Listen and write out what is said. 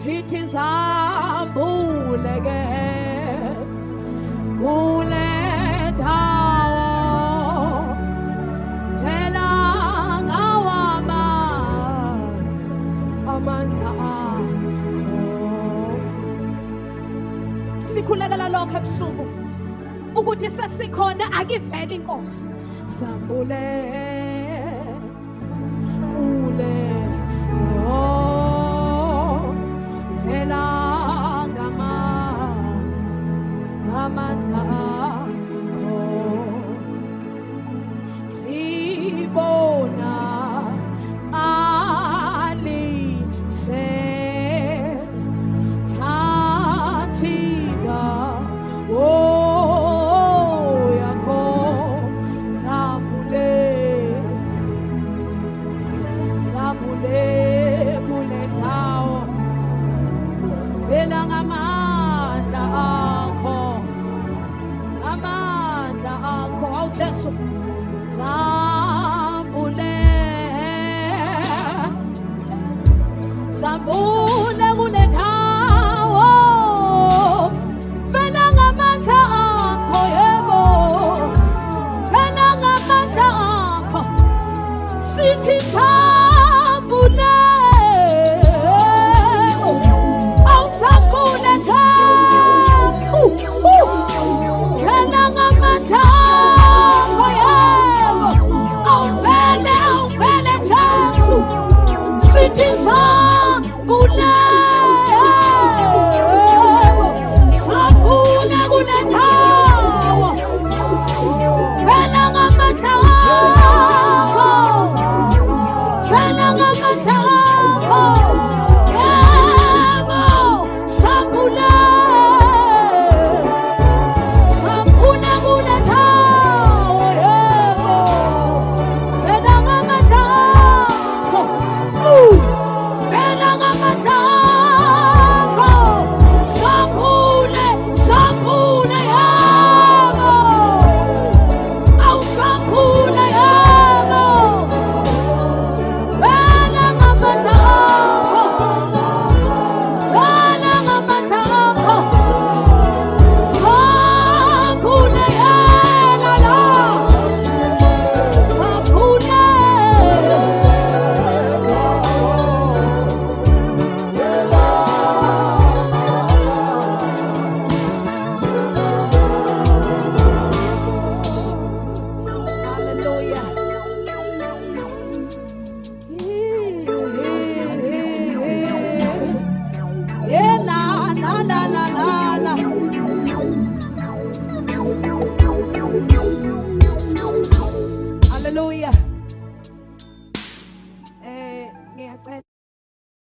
sithi zambuleke kule ndawo vela ngawama amandla akho. Sikhulekela lokho ebusuku ukuthi sesikhona akivele inkosi sambule kule vela ngamandla akho sibona qalise thathika yakho zabule kule ndawo vela ngamandla akho awu Jesu zambule